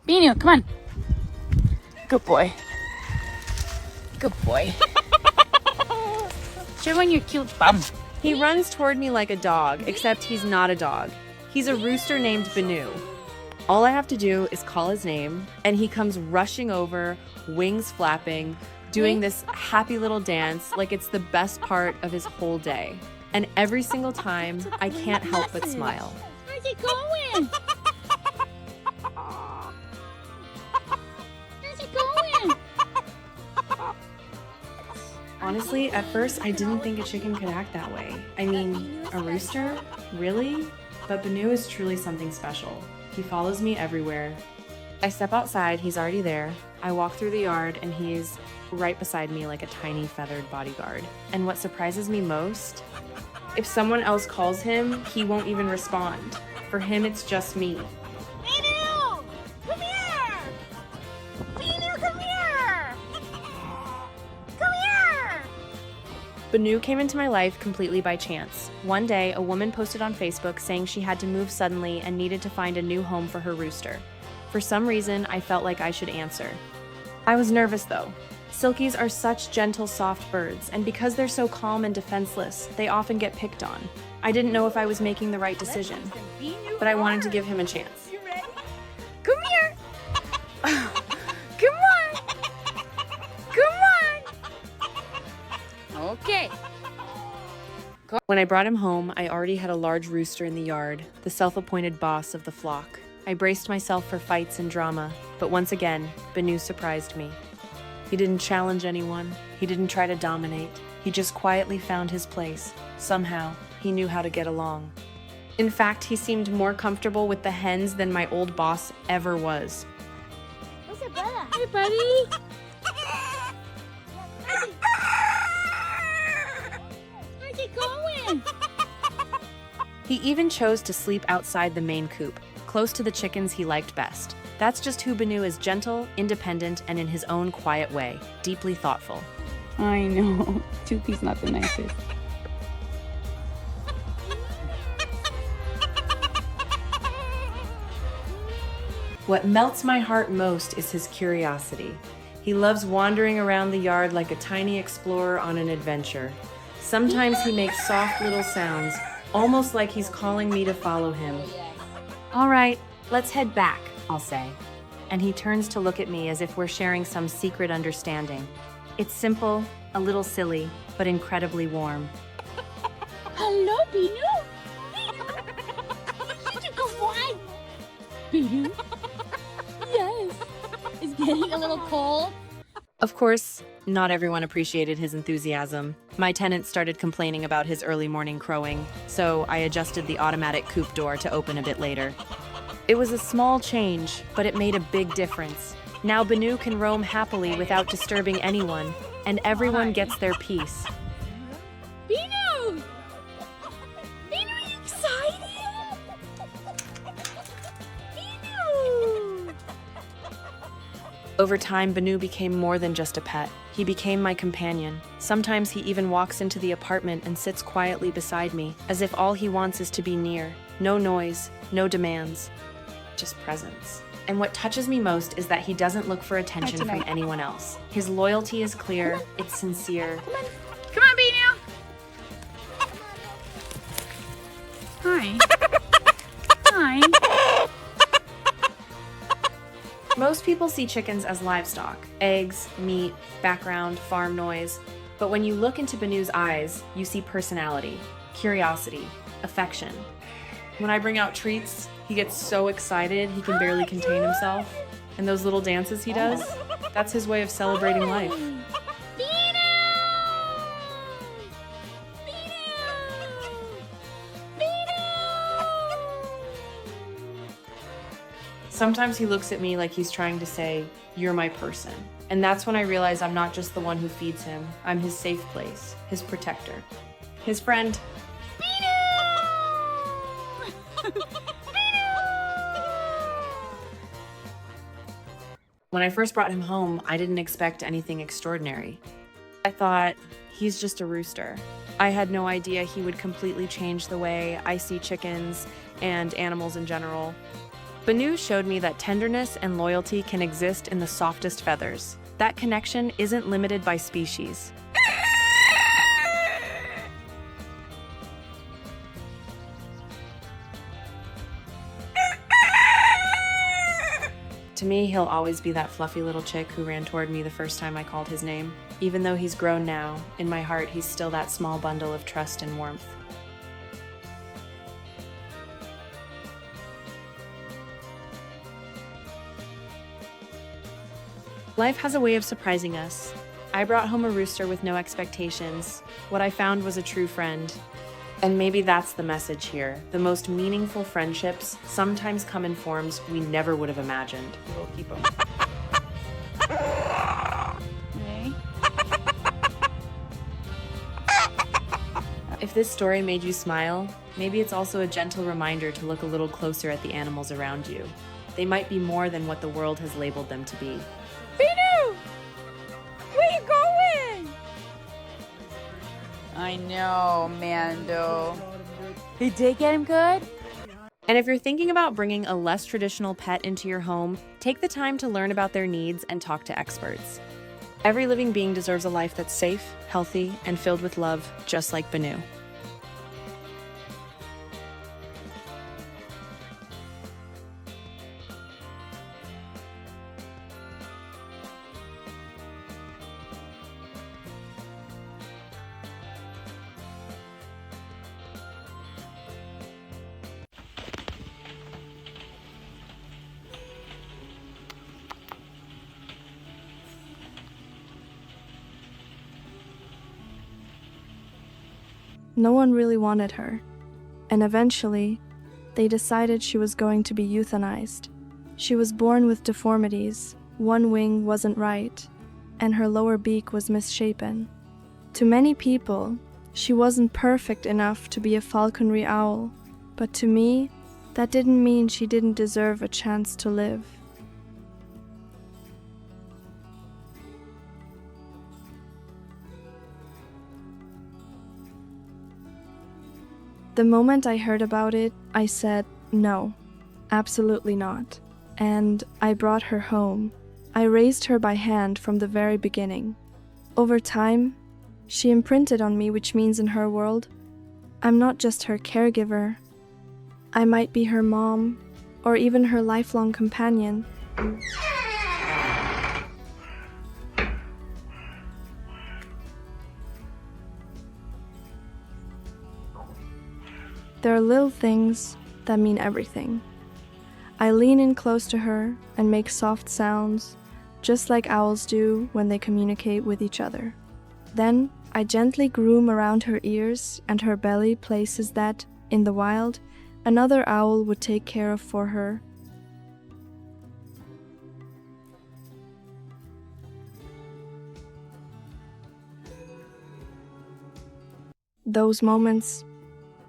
Bonu, come on. Good boy. Good boy. Show on your cute bum. He runs toward me like a dog, except he's not a dog. He's a rooster named Bonu. All I have to do is call his name, and he comes rushing over, wings flapping, doing this happy little dance like it's the best part of his whole day. And every single time, I can't help but smile. Where's he going? Where's he going? Honestly, at first, I didn't think a chicken could act that way. I mean, a rooster? Really? But Bonu is truly something special. He follows me everywhere. I step outside, he's already there. I walk through the yard, and he's right beside me like a tiny feathered bodyguard. And what surprises me most, if someone else calls him, he won't even respond. For him, it's just me. Bonu! Come here! Bonu, come here! Come here! Bonu came into my life completely by chance. One day, a woman posted on Facebook saying she had to move suddenly and needed to find a new home for her rooster. For some reason, I felt like I should answer. I was nervous though. Silkies are such gentle, soft birds, and because they're so calm and defenseless, they often get picked on. I didn't know if I was making the right decision, but I wanted to give him a chance. Come here! Come on! Come on! Okay. When I brought him home, I already had a large rooster in the yard, the self-appointed boss of the flock. I braced myself for fights and drama, but once again, Bonu surprised me. He didn't challenge anyone. He didn't try to dominate. He just quietly found his place. Somehow, he knew how to get along. In fact, he seemed more comfortable with the hens than my old boss ever was. What's up, brother? Hey, buddy! Where's he going? He even chose to sleep outside the main coop, close to the chickens he liked best. That's just who Bonu is: gentle, independent, and in his own quiet way, deeply thoughtful. I know. Tupi's not the nicest. What melts my heart most is his curiosity. He loves wandering around the yard like a tiny explorer on an adventure. Sometimes he makes soft little sounds, almost like he's calling me to follow him. All right, let's head back, I'll say. And he turns to look at me as if we're sharing some secret understanding. It's simple, a little silly, but incredibly warm. Hello, Bonu. Such a good boy. Bonu. Yes. It's getting a little cold. Of course, not everyone appreciated his enthusiasm. My tenants started complaining about his early morning crowing, so I adjusted the automatic coop door to open a bit later. It was a small change, but it made a big difference. Now Bonu can roam happily without disturbing anyone, and everyone gets their peace. Bonu! Bonu, are you excited? Bonu! Over time, Bonu became more than just a pet. He became my companion. Sometimes he even walks into the apartment and sits quietly beside me, as if all he wants is to be near. No noise, no demands, just presence. And what touches me most is that he doesn't look for attention from anyone else. His loyalty is clear, it's sincere. Come on, Bonu. Hi. Hi. Most people see chickens as livestock: eggs, meat, background, farm noise. But when you look into Bonu's eyes, you see personality, curiosity, affection. When I bring out treats, he gets so excited he can barely contain himself. And those little dances he does, that's his way of celebrating life. Bonu! Sometimes he looks at me like he's trying to say, "You're my person." And that's when I realize I'm not just the one who feeds him. I'm his safe place, his protector, his friend. When I first brought him home, I didn't expect anything extraordinary. I thought, he's just a rooster. I had no idea he would completely change the way I see chickens and animals in general. Bonu showed me that tenderness and loyalty can exist in the softest feathers. That connection isn't limited by species. To me, he'll always be that fluffy little chick who ran toward me the first time I called his name. Even though he's grown now, in my heart he's still that small bundle of trust and warmth. Life has a way of surprising us. I brought home a rooster with no expectations. What I found was a true friend. And maybe that's the message here. The most meaningful friendships sometimes come in forms we never would have imagined. We'll keep them. Okay. If this story made you smile, maybe it's also a gentle reminder to look a little closer at the animals around you. They might be more than what the world has labeled them to be. Bonu! Where you going? I know, Mando. Did they get him good? And if you're thinking about bringing a less traditional pet into your home, take the time to learn about their needs and talk to experts. Every living being deserves a life that's safe, healthy, and filled with love, just like Bonu. No one really wanted her, and eventually, they decided she was going to be euthanized. She was born with deformities, one wing wasn't right, and her lower beak was misshapen. To many people, she wasn't perfect enough to be a falconry owl, but to me, that didn't mean she didn't deserve a chance to live. The moment I heard about it, I said, no, absolutely not. And I brought her home. I raised her by hand from the very beginning. Over time, she imprinted on me, which means in her world, I'm not just her caregiver. I might be her mom, or even her lifelong companion. There are little things that mean everything. I lean in close to her and make soft sounds, just like owls do when they communicate with each other. Then I gently groom around her ears and her belly, places that, in the wild, another owl would take care of for her. Those moments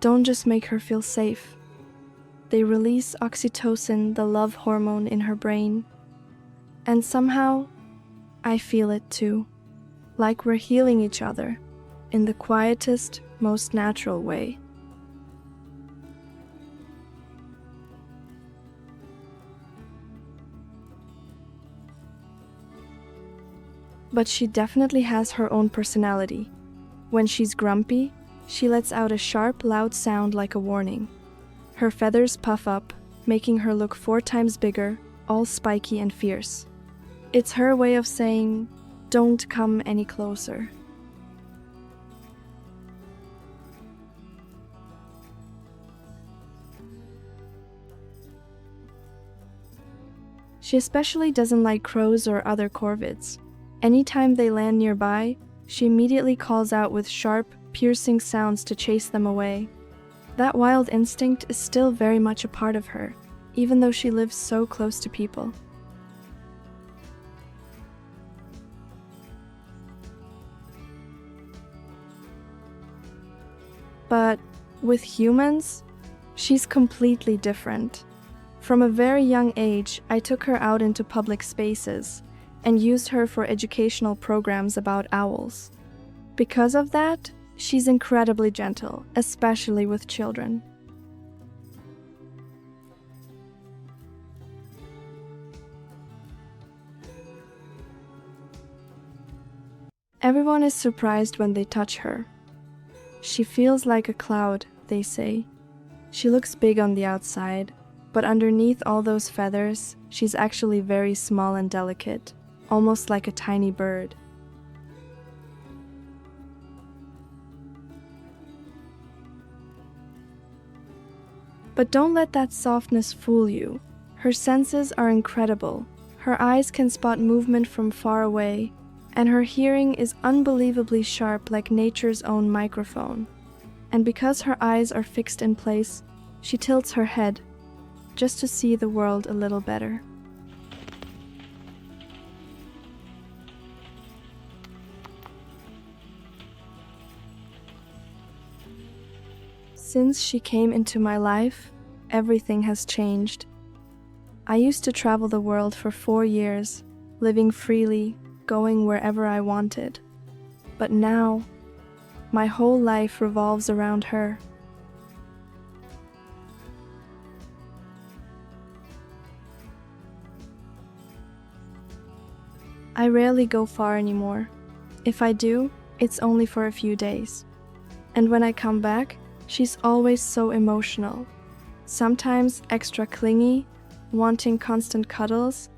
don't just make her feel safe. They release oxytocin, the love hormone in her brain. And somehow, I feel it too. Like we're healing each other in the quietest, most natural way. But she definitely has her own personality. When she's grumpy, she lets out a sharp, loud sound like a warning. Her feathers puff up, making her look 4 times bigger, all spiky and fierce. It's her way of saying, don't come any closer. She especially doesn't like crows or other corvids. Anytime they land nearby, she immediately calls out with sharp, piercing sounds to chase them away. That wild instinct is still very much a part of her, even though she lives so close to people. But with humans, she's completely different. From a very young age, I took her out into public spaces and used her for educational programs about owls. Because of that, she's incredibly gentle, especially with children. Everyone is surprised when they touch her. She feels like a cloud, they say. She looks big on the outside, but underneath all those feathers, she's actually very small and delicate, almost like a tiny bird. But don't let that softness fool you. Her senses are incredible. Her eyes can spot movement from far away, and her hearing is unbelievably sharp like nature's own microphone. And because her eyes are fixed in place, she tilts her head, just to see the world a little better. Since she came into my life, everything has changed. I used to travel the world for 4 years, living freely, going wherever I wanted. But now, my whole life revolves around her. I rarely go far anymore. If I do, it's only for a few days. And when I come back, she's always so emotional. Sometimes extra clingy, wanting constant cuddles,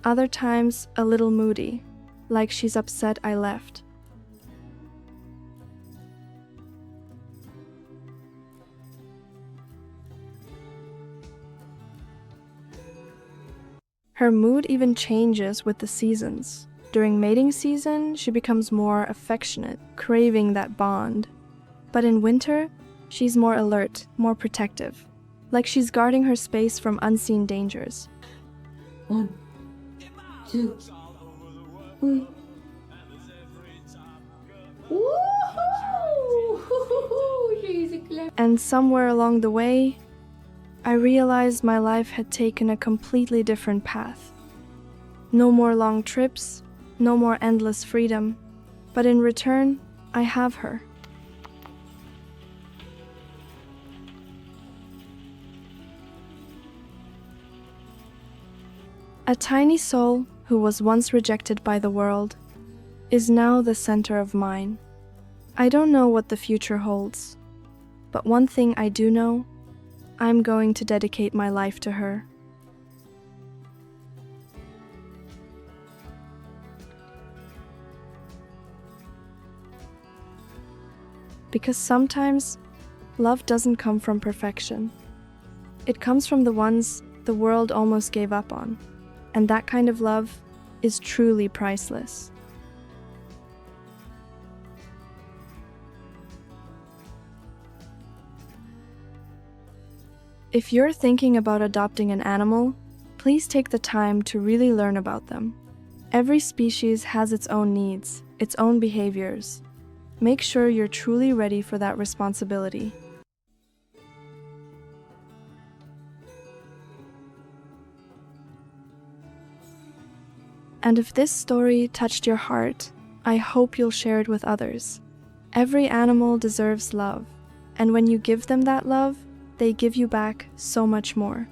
other times a little moody, like she's upset I left. Her mood even changes with the seasons. During mating season, she becomes more affectionate, craving that bond. But in winter, she's more alert, more protective, like she's guarding her space from unseen dangers. 1, 2, 3. Woohoo! She's a clever. And somewhere along the way, I realized my life had taken a completely different path. No more long trips, no more endless freedom, but in return, I have her. A tiny soul who was once rejected by the world is now the center of mine. I don't know what the future holds, but one thing I do know, I'm going to dedicate my life to her. Because sometimes, love doesn't come from perfection. It comes from the ones the world almost gave up on. And that kind of love is truly priceless. If you're thinking about adopting an animal, please take the time to really learn about them. Every species has its own needs, its own behaviors. Make sure you're truly ready for that responsibility. And if this story touched your heart, I hope you'll share it with others. Every animal deserves love, and when you give them that love, they give you back so much more.